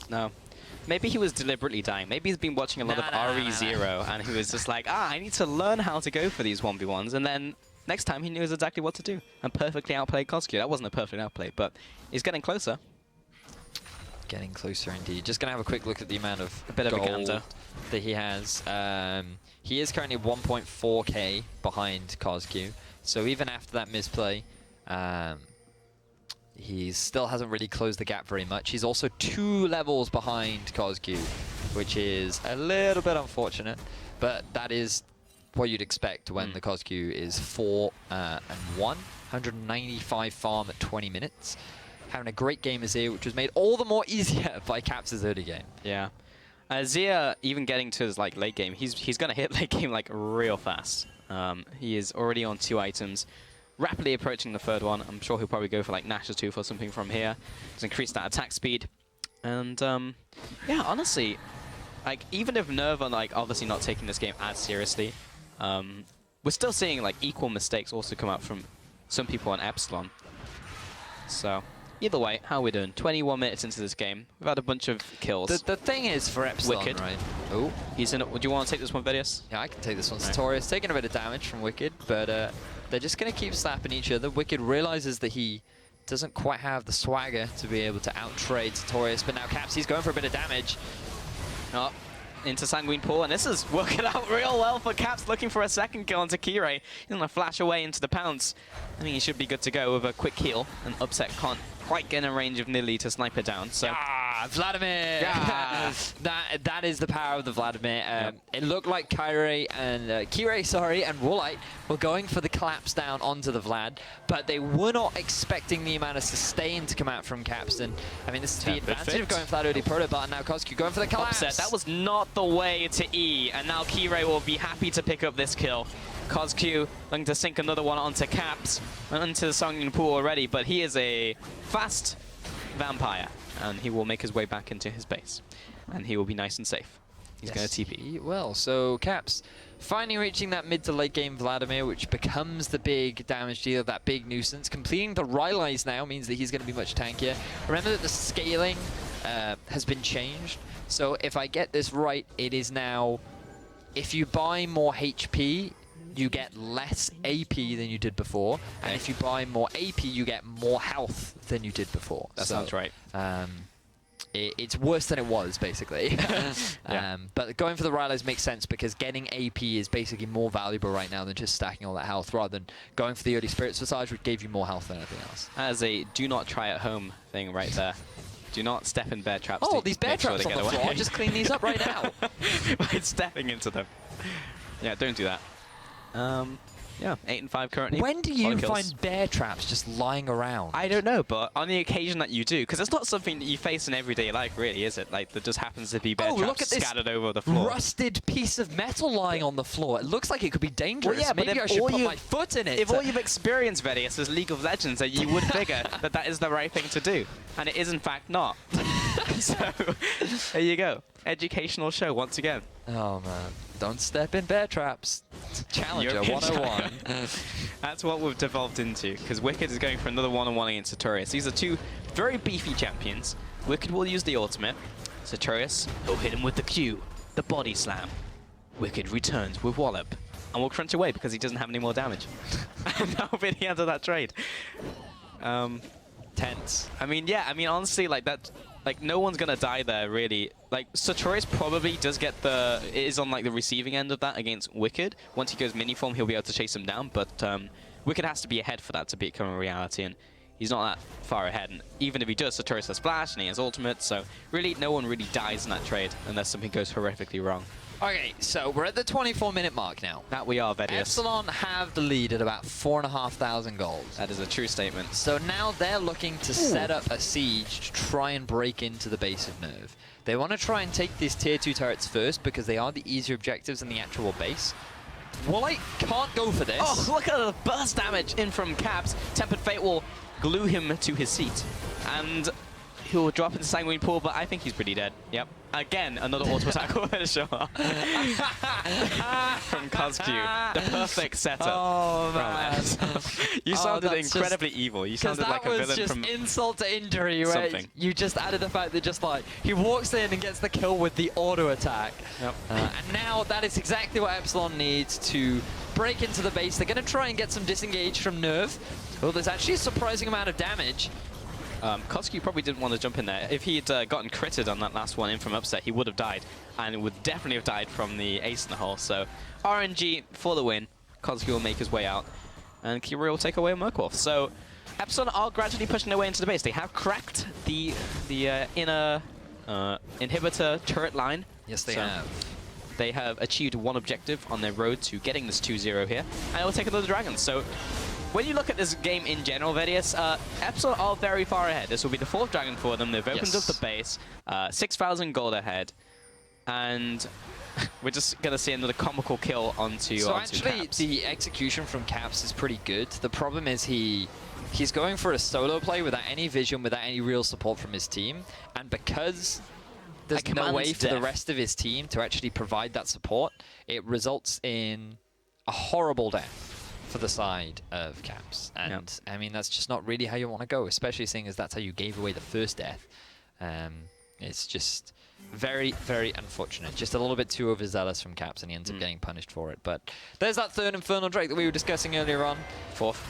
Speaker 2: No. Maybe he was deliberately dying. Maybe he's been watching a lot of RE0 and he was just like, I need to learn how to go for these 1v1s, and then next time he knows exactly what to do and perfectly outplayed Kozku. That wasn't a perfect outplay, but he's getting closer.
Speaker 1: Getting closer indeed. Just going to have a quick look at the amount of
Speaker 2: bit of a
Speaker 1: gold
Speaker 2: gander
Speaker 1: that he has. He is currently 1.4k behind Kozku. So even after that misplay, he still hasn't really closed the gap very much. He's also 2 levels behind Kozku, which is a little bit unfortunate. But that is what you'd expect when the Kozku is 4-1. 195 farm at 20 minutes. Having a great game as Zia, which was made all the more easier by Caps' early game.
Speaker 2: Yeah. Zia, even getting to his late game, he's going to hit late game real fast. He is already on 2 items, rapidly approaching the 3rd one. I'm sure he'll probably go for Nash's 2 for something from here to increase that attack speed. And yeah, honestly, even if Nerv are obviously not taking this game as seriously, we're still seeing equal mistakes also come out from some people on Epsilon. So either way, how are we doing? 21 minutes into this game. We've had a bunch of kills.
Speaker 1: The thing is for Epsilon,
Speaker 2: Wicked.
Speaker 1: right? Oh,
Speaker 2: he's in. Do you want to take this one, Vidius?
Speaker 1: Yeah, I can take this one. Sartorius taking a bit of damage from Wicked, but they're just going to keep slapping each other. Wicked realizes that he doesn't quite have the swagger to be able to out-trade Sartorius, but now Caps, he's going for a bit of damage.
Speaker 2: Oh, into Sanguine Pool, and this is working out real well for Caps, looking for a 2nd kill onto Kirei. He's going to flash away into the pounce. I think he should be good to go with a quick heal, and Upset can't quite get in range of Nilly to snipe it down. So
Speaker 1: Vladimir!
Speaker 2: Yeah.
Speaker 1: that is the power of the Vladimir. It looked like Kirei and Woolite were going for the collapse down onto the Vlad, but they were not expecting the amount of sustain to come out from Capstan. I mean, this is the advantage of going for that early proto button. Now Kozku going for the collapse.
Speaker 2: Upset. That was not the way to E, and now Kirei will be happy to pick up this kill. Kozku looking to sink another one onto Caps, and into the Sanguine Pool already, but he is a fast vampire, and he will make his way back into his base, and he will be nice and safe. He's going to TP.
Speaker 1: Well, so Caps finally reaching that mid to late game Vladimir, which becomes the big damage dealer, that big nuisance. Completing the Rylai's now means that he's going to be much tankier. Remember that the scaling has been changed, so if I get this right, it is now, if you buy more HP, you get less AP than you did before, and if you buy more AP, you get more health than you did before.
Speaker 2: That sounds right.
Speaker 1: It's worse than it was, basically. But going for the Rylai's makes sense because getting AP is basically more valuable right now than just stacking all that health, rather than going for the early Spirit's Visage, which gave you more health than anything else.
Speaker 2: As a do not try at home thing right there. Do not step in bear traps.
Speaker 1: Oh, these bear traps on the floor. Just clean these up right now.
Speaker 2: By stepping into them. Yeah, don't do that. Yeah, 8 and 5 currently.
Speaker 1: When do you find bear traps just lying around?
Speaker 2: I don't know, but on the occasion that you do, because it's not something that you face in everyday life, really, is it? Like, there just happens to be bear traps
Speaker 1: look at this
Speaker 2: scattered over the floor.
Speaker 1: Rusted piece of metal lying on the floor. It looks like it could be dangerous.
Speaker 2: Well, yeah,
Speaker 1: maybe I should put my foot in it.
Speaker 2: If all you've experienced, Vedius, is League of Legends, then you would figure that that is the right thing to do. And it is, in fact, not. So, there you go. Educational show once again.
Speaker 1: Oh, man. Don't step in bear traps. Challenger 101.
Speaker 2: That's what we've devolved into, because Wicked is going for another one-on-one against Sartorius. These are two very beefy champions. Wicked will use the ultimate. Sartorius will hit him with the Q, the body slam. Wicked returns with Wallop and will crunch away because he doesn't have any more damage. And that'll be the end of that trade.
Speaker 1: Tense.
Speaker 2: I mean, yeah, I mean, honestly, like that, like no one's gonna die there, really. Like Sartorius probably does get is on like the receiving end of that against Wicked. Once he goes mini form, he'll be able to chase him down, but Wicked has to be ahead for that to become a reality, and he's not that far ahead. And even if he does, Sartorius has Splash and he has Ultimate, so really no one really dies in that trade unless something goes horrifically wrong.
Speaker 1: Okay, so we're at the 24-minute mark now.
Speaker 2: That we are, Vedius.
Speaker 1: Epsilon have the lead at about 4,500 gold.
Speaker 2: That is a true statement.
Speaker 1: So now they're looking to set up a siege to try and break into the base of Nerv. They want to try and take these tier 2 turrets first because they are the easier objectives in the actual base. Wallite can't go for this.
Speaker 2: Oh, look at the burst damage in from Caps. Tempered Fate will glue him to his seat. And he'll drop into Sanguine Pool, but I think he's pretty dead. Yep. Again, another auto attack will show up. From Cosq. The perfect setup.
Speaker 1: Oh, man.
Speaker 2: You sounded incredibly evil. You sounded like a villain from...
Speaker 1: that was just insult to injury, where you just added the fact that just like, he walks in and gets the kill with the auto attack.
Speaker 2: Yep.
Speaker 1: And now that is exactly what Epsilon needs to break into the base. They're going to try and get some disengage from Nerv. Well, there's actually a surprising amount of damage.
Speaker 2: Cosq probably didn't want to jump in there. If he'd gotten critted on that last one in from upset, he would have died. And would definitely have died from the ace in the hole. So RNG for the win. Cosq will make his way out. And Kira will take away Merkwolf. So Epsilon are gradually pushing their way into the base. They have cracked the inner inhibitor turret line.
Speaker 1: Yes, they have.
Speaker 2: They have achieved one objective on their road to getting this 2-0 here. And it will take another Dragons. So when you look at this game in general, Vedius, Epsilon are very far ahead. This will be the 4th Dragon for them. They've opened up the base, 6,000 gold ahead, and we're just going to see another comical kill onto
Speaker 1: actually,
Speaker 2: Caps.
Speaker 1: The execution from Caps is pretty good. The problem is he's going for a solo play without any vision, without any real support from his team, and because there's no way for the rest of his team to actually provide that support, it results in a horrible death for the side of Caps. And I mean, that's just not really how you want to go, especially seeing as that's how you gave away the first death. It's just very, very unfortunate. Just a little bit too overzealous from Caps, and he ends up getting punished for it. But there's that 3rd Infernal Drake that we were discussing earlier on.
Speaker 2: 4th.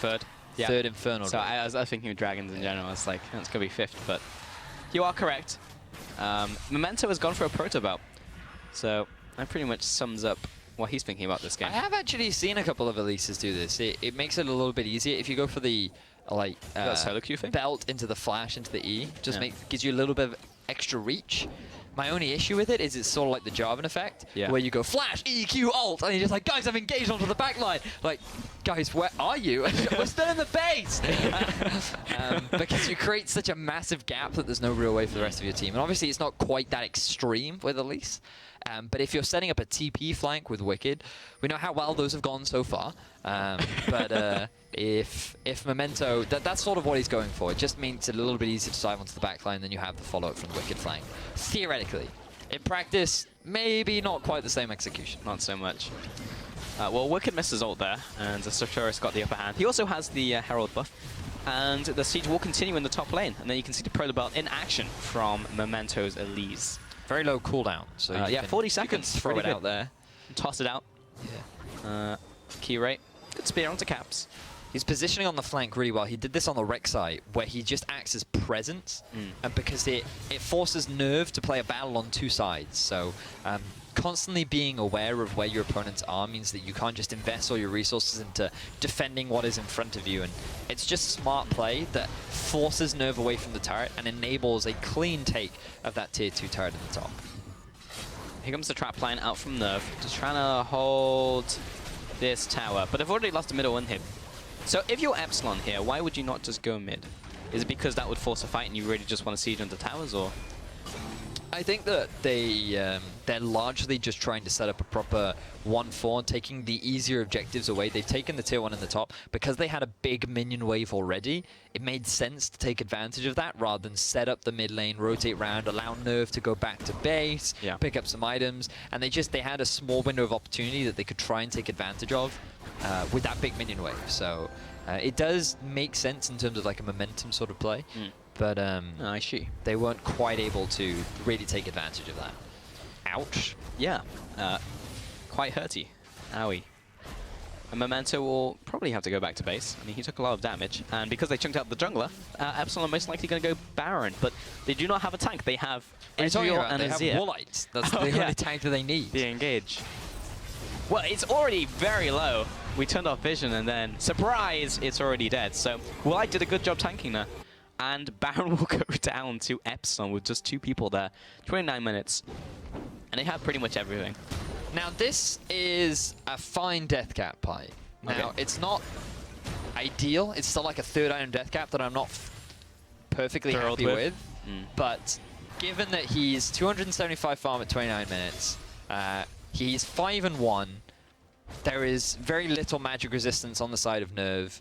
Speaker 2: 3rd. Yeah.
Speaker 1: 3rd Infernal Drake.
Speaker 2: So I was thinking of Dragons in general. It's like, it's going to be 5th, but you are correct. Memento has gone for a Proto Belt. So that pretty much sums up what he's thinking about this game.
Speaker 1: I have actually seen a couple of Elises do this. It makes it a little bit easier if you go for the
Speaker 2: solo queue thing?
Speaker 1: Belt into the flash into the E. Just gives you a little bit of extra reach. My only issue with it is it's sort of like the Jarvan effect, where you go flash, EQ, ult, and you're just like, guys, I've engaged onto the back line. Like, guys, where are you? We're still in the base! Because you create such a massive gap that there's no real way for the rest of your team. And obviously, it's not quite that extreme with Elise. But if you're setting up a TP flank with Wicked, we know how well those have gone so far. But if Memento, that's sort of what he's going for. It just means it's a little bit easier to dive onto the backline than you have the follow-up from the Wicked flank. Theoretically. In practice, maybe not quite the same execution.
Speaker 2: Not so much. Well, Wicked misses ult there, and Sartorius got the upper hand. He also has the Herald buff, and the siege will continue in the top lane. And then you can see the Proto Belt in action from Memento's Elise.
Speaker 1: Very low cooldown. So
Speaker 2: yeah, 40 seconds.
Speaker 1: You can throw it out there.
Speaker 2: Toss it out. Yeah. Key rate. Good spear onto Caps.
Speaker 1: He's positioning on the flank really well. He did this on the Rek'Sai, where he just acts as presence, and because it forces Nerv to play a battle on 2 sides. So constantly being aware of where your opponents are means that you can't just invest all your resources into defending what is in front of you. And it's just smart play that forces Nerv away from the turret and enables a clean take of that tier 2 turret in the top.
Speaker 2: Here comes the trap line out from Nerv, just trying to hold this tower. But they've already lost a middle inhib. So if you're Epsilon here, why would you not just go mid? Is it because that would force a fight and you really just want to siege on the towers, or?
Speaker 1: I think that they're largely just trying to set up a proper 1-4, taking the easier objectives away. They've taken the tier 1 in the top. Because they had a big minion wave already, it made sense to take advantage of that rather than set up the mid lane, rotate around, allow Nerv to go back to base, pick up some items. And they had a small window of opportunity that they could try and take advantage of with that big minion wave. So it does make sense in terms of like a momentum sort of play. But
Speaker 2: I see.
Speaker 1: They weren't quite able to really take advantage of that. Ouch.
Speaker 2: Yeah, quite hurty. Owie. And Memento will probably have to go back to base. I mean, he took a lot of damage. And because they chunked out the jungler, Epsilon are most likely going to go Baron. But they do not have a tank. They have Ezreal and Azir.
Speaker 1: They have Warlights. That's the only tank that they need.
Speaker 2: The engage. Well, it's already very low. We turned off vision and then, surprise, it's already dead. So Warlight did a good job tanking there. And Baron will go down to Epsilon with just 2 people there. 29 minutes. And they have pretty much everything.
Speaker 1: Now, this is a fine death cap pipe. Now, it's not ideal. It's still like a 3rd item death cap that I'm not perfectly happy with. But given that he's 275 farm at 29 minutes, he's 5-1. There is very little magic resistance on the side of Nerv.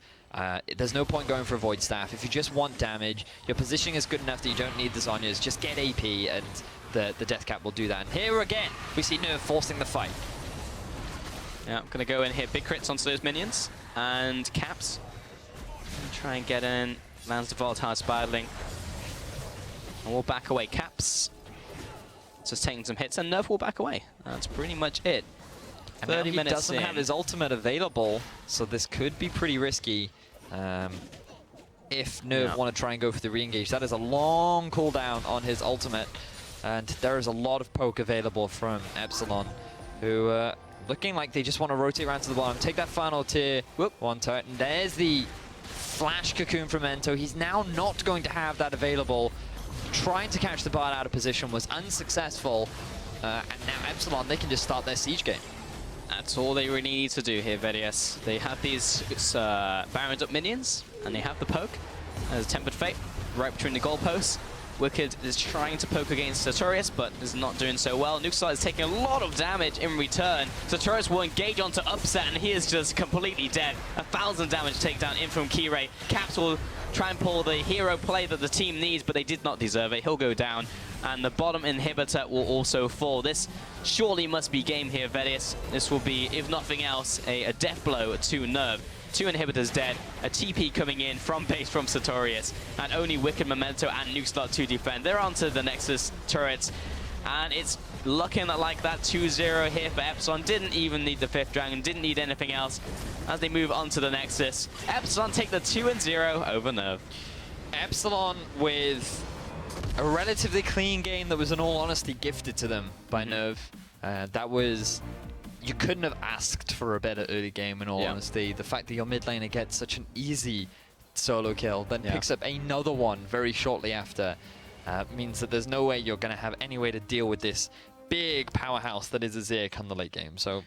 Speaker 1: There's no point going for a Void Staff. If you just want damage, your positioning is good enough that you don't need the Zhonya's. Just get AP and the Death Cap will do that. And here again, we see Nerv forcing the fight.
Speaker 2: Yeah, I'm going to go in here. Big crits onto those minions. And Caps. Try and get in. Lands the Volatile Spiraling. And we'll back away. Caps just taking some hits, and Nerv will back away. That's pretty much it.
Speaker 1: And 30 minutes doesn't have his ultimate available, so this could be pretty risky if Nerv want to try and go for the re-engage. That is a long cooldown on his ultimate, and there is a lot of poke available from Epsilon, who looking like they just want to rotate around to the bottom, take that final tier, 1 turret, and there's the flash cocoon from Mento. He's now not going to have that available. Trying to catch the Bard out of position was unsuccessful, and now Epsilon, they can just start their siege game.
Speaker 2: That's all they really need to do here, VDS. They have these Barons up minions, and they have the poke. There's Tempered Fate right between the goalposts. Wicked is trying to poke against Sartorius, but is not doing so well. Nuxar is taking a lot of damage in return. Sartorius will engage onto Upset, and he is just completely dead. 1,000 damage takedown in from Kirei. Caps will try and pull the hero play that the team needs, but they did not deserve it. He'll go down, and the bottom inhibitor will also fall. This surely must be game here, Vedis. This will be, if nothing else, a death blow to Nerv. 2 inhibitors dead, a TP coming in from base from Sartorius, and only Wicked, Memento, and Nuxar to defend. They're onto the Nexus turrets, and it's looking like that 2-0 here for Epsilon. Didn't even need the 5th Dragon, didn't need anything else as they move on to the Nexus. Epsilon take the 2-0 over Nerv.
Speaker 1: Epsilon with a relatively clean game that was, in all honesty, gifted to them by Nerv. That was... You couldn't have asked for a better early game, in all honesty. The fact that your mid laner gets such an easy solo kill, then picks up another one very shortly after, means that there's no way you're going to have any way to deal with this big powerhouse that is Azir come the late game. So,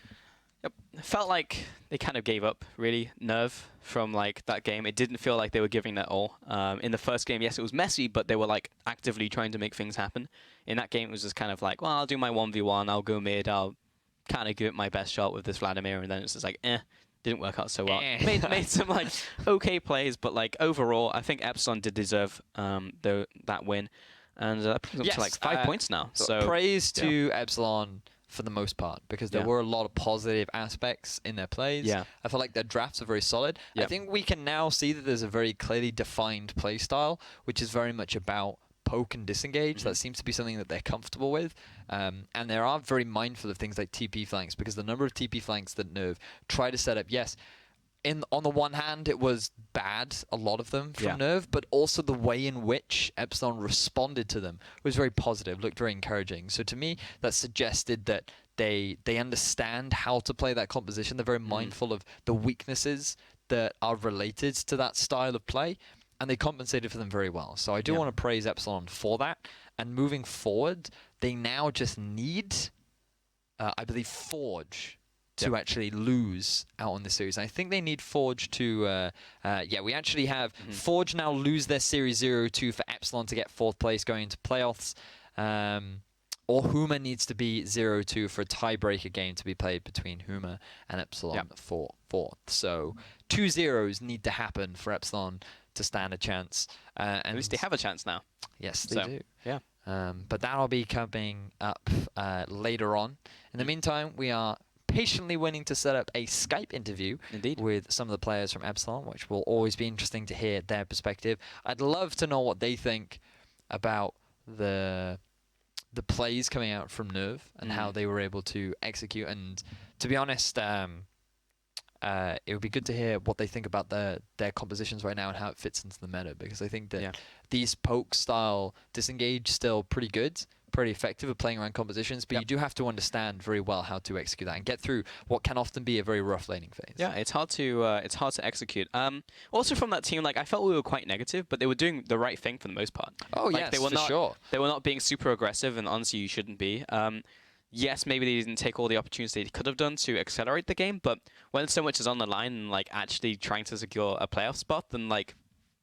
Speaker 2: it felt like they kind of gave up, really, Nerv, from like that game. It didn't feel like they were giving that all. In the first game, yes, it was messy, but they were like actively trying to make things happen. In that game, it was just kind of like, well, I'll do my 1v1, I'll go mid, I'll kind of give it my best shot with this Vladimir, and then it's just like, didn't work out so well. Made some like okay plays, but like overall, I think Epsilon did deserve that win, and that brings up to like 5 points now. So
Speaker 1: praise to Epsilon for the most part, because there were a lot of positive aspects in their plays. I feel like their drafts are very solid. I think we can now see that there's a very clearly defined play style, which is very much about poke and disengage. That seems to be something that they're comfortable with, and they are very mindful of things like TP flanks, because the number of TP flanks that Nerv try to set up, yes, on the one hand it was bad, a lot of them from Nerv, but also the way in which Epsilon responded to them was very positive, looked very encouraging. So to me, that suggested that they understand how to play that composition. They're very mindful of the weaknesses that are related to that style of play, and they compensated for them very well. So I do want to praise Epsilon for that. And moving forward, they now just need, I believe, Forge to actually lose out on this series. And I think they need Forge to... yeah, we actually have Forge now lose their Series 0-2 for Epsilon to get 4th place going into playoffs. Or Huma needs to be 0-2 for a tiebreaker game to be played between Huma and Epsilon for 4th. So 2 zeros need to happen for Epsilon to stand a chance. And
Speaker 2: At least they have a chance now.
Speaker 1: Yes, they do.
Speaker 2: Yeah.
Speaker 1: But that'll be coming up later on. In the meantime, we are patiently waiting to set up a Skype interview with some of the players from Epsilon, which will always be interesting to hear their perspective. I'd love to know what they think about the plays coming out from Nerv and how they were able to execute. And to be honest, it would be good to hear what they think about their compositions right now and how it fits into the meta, because I think that these poke style disengage still pretty good, pretty effective at playing around compositions, but you do have to understand very well how to execute that and get through what can often be a very rough laning phase.
Speaker 2: Yeah, it's hard to execute. Also from that team, like I felt we were quite negative, but they were doing the right thing for the most part.
Speaker 1: Oh
Speaker 2: like,
Speaker 1: yes,
Speaker 2: they were
Speaker 1: for
Speaker 2: not,
Speaker 1: sure.
Speaker 2: They were not being super aggressive, and honestly, you shouldn't be. Yes, maybe they didn't take all the opportunities they could have done to accelerate the game, but when so much is on the line and like actually trying to secure a playoff spot, then like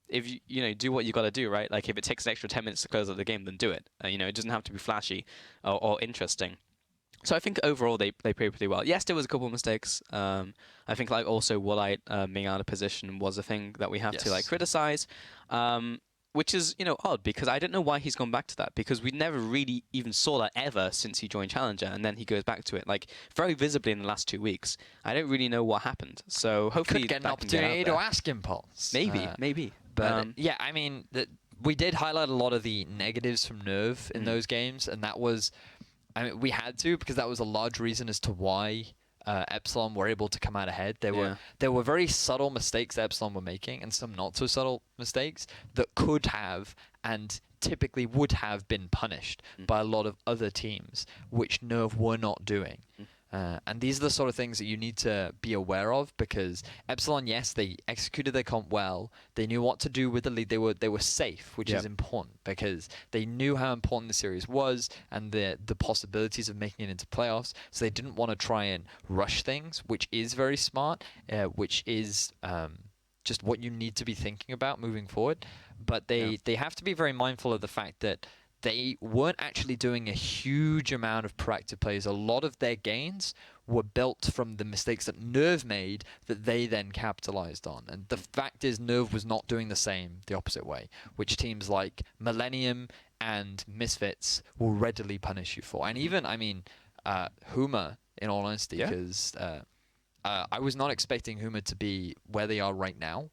Speaker 2: if you know, do what you got to do, right? Like if it takes an extra 10 minutes to close out the game, then do it. You know, it doesn't have to be flashy or interesting. So I think overall they played pretty well. Yes, there was a couple of mistakes. I think like also Woolite being out of position was a thing that we have to like criticize. Which is, you know, odd, because I don't know why he's gone back to that, because we never really even saw that ever since he joined Challenger, and then he goes back to it, like, very visibly in the last 2 weeks. I don't really know what happened, so hopefully
Speaker 1: could get an opportunity to ask Impulse.
Speaker 2: Maybe.
Speaker 1: But yeah, I mean, we did highlight a lot of the negatives from Nerv in those games, and that was, I mean, we had to, because that was a large reason as to why Epsilon were able to come out ahead. There were very subtle mistakes that Epsilon were making, and some not so subtle mistakes that could have and typically would have been punished by a lot of other teams, which Nerv were not doing. And these are the sort of things that you need to be aware of, because Epsilon, yes, they executed their comp well. They knew what to do with the lead. They were safe, which is important, because they knew how important the series was and the possibilities of making it into playoffs. So they didn't want to try and rush things, which is very smart, which is just what you need to be thinking about moving forward. But they have to be very mindful of the fact that they weren't actually doing a huge amount of proactive plays. A lot of their gains were built from the mistakes that Nerv made that they then capitalized on. And the fact is, Nerv was not doing the same the opposite way, which teams like Millennium and Misfits will readily punish you for. And even, I mean, Huma, in all honesty, because I was not expecting Huma to be where they are right now.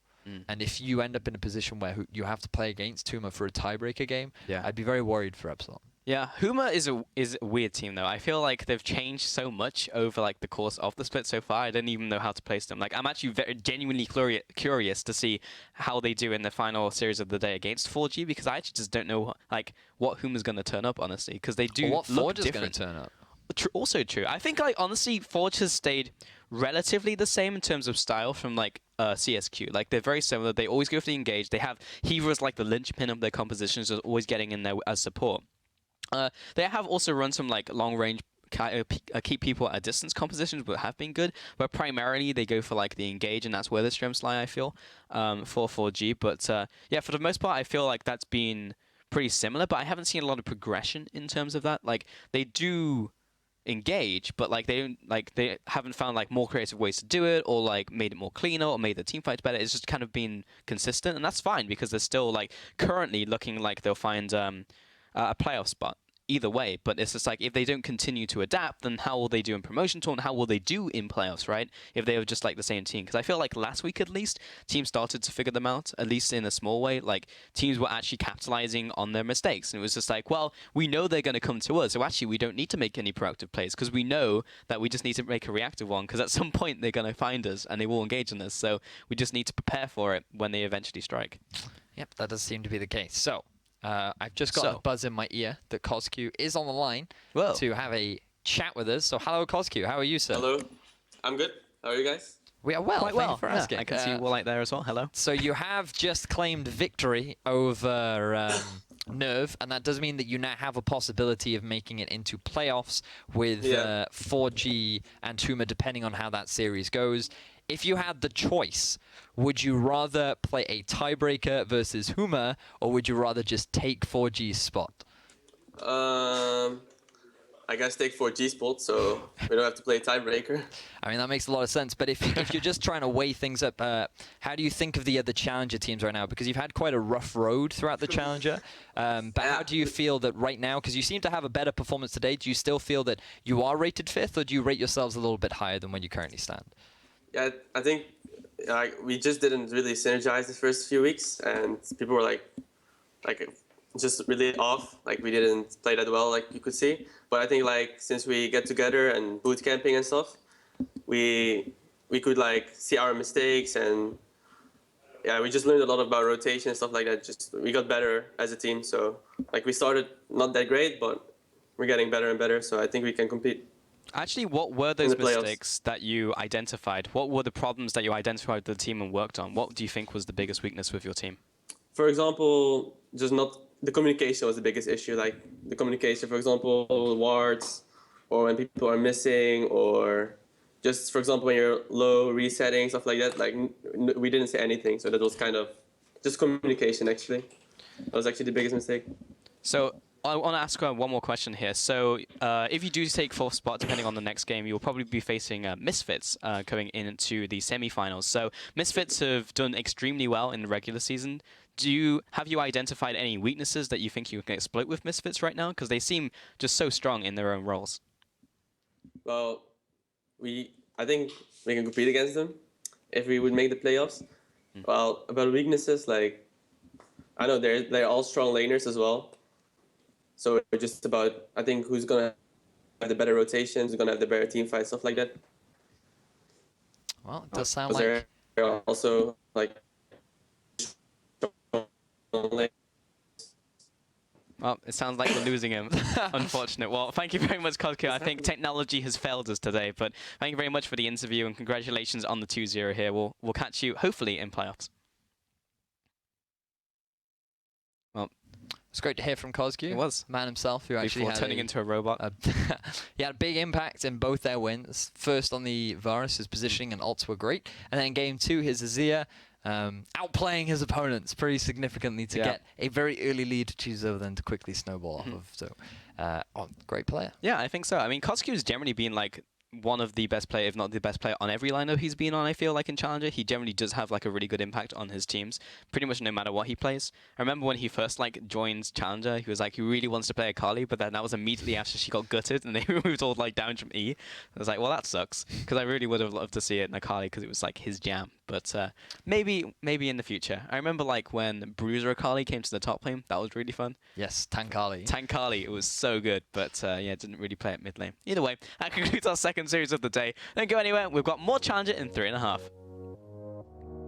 Speaker 1: And if you end up in a position where you have to play against Huma for a tiebreaker game, I'd be very worried for Epsilon. Yeah,
Speaker 2: Huma is a weird team though. I feel like they've changed so much over like the course of the split so far. I don't even know how to place them. Like I'm actually genuinely curious to see how they do in the final series of the day against 4G, because I actually just don't know like what Huma's going to turn up, honestly, because they do
Speaker 1: what
Speaker 2: look
Speaker 1: Forge is
Speaker 2: different.
Speaker 1: Going to turn up.
Speaker 2: Also true. I think like honestly, Forge has stayed relatively the same in terms of style from like CSQ. Like they're very similar. They always go for the engage. They have Heaver as like the linchpin of their compositions, just always getting in there as support. They have also run some like long range keep people at a distance compositions, but have been good. But primarily they go for like the engage, and that's where the strengths lie, I feel, for 4G. But yeah, for the most part, I feel like that's been pretty similar. But I haven't seen a lot of progression in terms of that. Like they do engage, but like they haven't found like more creative ways to do it, or like made it more cleaner, or made the team fights better. It's just kind of been consistent, and that's fine, because they're still like currently looking like they'll find a playoff spot either way. But it's just like, if they don't continue to adapt, then how will they do in promotion tour, and how will they do in playoffs, right? If they were just like the same team. Because I feel like last week at least, teams started to figure them out, at least in a small way. Like teams were actually capitalizing on their mistakes, and it was just like, well, we know they're going to come to us, so actually we don't need to make any proactive plays, because we know that we just need to make a reactive one, because at some point they're going to find us and they will engage in us. So we just need to prepare for it when they eventually strike.
Speaker 1: Yep, that does seem to be the case. So I've just got a buzz in my ear that Cosq is on the line to have a chat with us. So hello, Cosq. How are you, sir?
Speaker 4: Hello. I'm good. How are you guys?
Speaker 1: We are well.
Speaker 2: Quite
Speaker 1: Thank
Speaker 2: well.
Speaker 1: you for
Speaker 2: Yeah,
Speaker 1: asking.
Speaker 2: I can see Woolite there as well. Hello.
Speaker 1: So you have just claimed victory over Nerv, and that does mean that you now have a possibility of making it into playoffs with 4G and Huma, depending on how that series goes. If you had the choice, would you rather play a tiebreaker versus Huma, or would you rather just take 4G's spot?
Speaker 4: I guess take 4G spot, so we don't have to play tiebreaker.
Speaker 1: I mean, that makes a lot of sense. But if you're just trying to weigh things up, how do you think of the other Challenger teams right now? Because you've had quite a rough road throughout the Challenger. But how do you feel that right now, because you seem to have a better performance today, do you still feel that you are rated 5th, or do you rate yourselves a little bit higher than where you currently stand?
Speaker 4: Yeah, I think we just didn't really synergize the first few weeks, and people were like just really off. Like, we didn't play that well, like you could see. But I think like since we get together and boot camping and stuff, we could like see our mistakes, and yeah, we just learned a lot about rotation and stuff like that. Just we got better as a team. So like we started not that great, but we're getting better and better. So I think we can compete.
Speaker 2: Actually, what were those mistakes that you identified? What were the problems that you identified with the team and worked on? What do you think was the biggest weakness with your team?
Speaker 4: For example, just not the communication was the biggest issue. Like the communication, for example, wards, or when people are missing, or just for example when you're low resetting, stuff like that. Like we didn't say anything, so that was kind of just communication. Actually, that was actually the biggest mistake.
Speaker 2: So I want to ask one more question here. So if you do take 4th spot, depending on the next game, you'll probably be facing Misfits going into the semi-finals. So Misfits have done extremely well in the regular season. Have you identified any weaknesses that you think you can exploit with Misfits right now? Because they seem just so strong in their own roles.
Speaker 4: Well, I think we can compete against them if we would make the playoffs. Well, about weaknesses, like I know they're all strong laners as well. So it's just about, I think, who's going to have the better rotations, who's going to have the better team fight, stuff like that.
Speaker 1: Well, it does sound like...
Speaker 4: They're also, like...
Speaker 2: Well, it sounds like we're losing him. Unfortunate. Well, thank you very much, Kozka. I think technology has failed us today, but thank you very much for the interview, and congratulations on the 2-0 here. We'll catch you, hopefully, in playoffs. Well,
Speaker 1: it's great to hear from Kozku.
Speaker 2: It was.
Speaker 1: Man himself, who actually had
Speaker 2: turning into a robot.
Speaker 1: He had a big impact in both their wins. First on the Varus, his positioning and ults were great. And then game 2, his Azir, outplaying his opponents pretty significantly to get a very early lead to Chizo, then to quickly snowball off of. So, great player.
Speaker 2: Yeah, I think so. I mean, Kosku's generally been like one of the best players, if not the best player, on every lineup he's been on, I feel like, in Challenger. He generally does have like a really good impact on his teams, pretty much no matter what he plays. I remember when he first like joined Challenger, he was like, he really wants to play Akali, but then that was immediately after she got gutted and they moved all like down from E. I was like, well, that sucks, because I really would have loved to see it in Akali because it was like his jam. But maybe in the future. I remember like when Bruiser Akali came to the top lane, that was really fun.
Speaker 1: Yes, Tankali.
Speaker 2: Tankali, it was so good, but yeah, didn't really play at mid lane. Either way, that concludes our second series of the day. Don't go anywhere, we've got more Challenger in 3.5.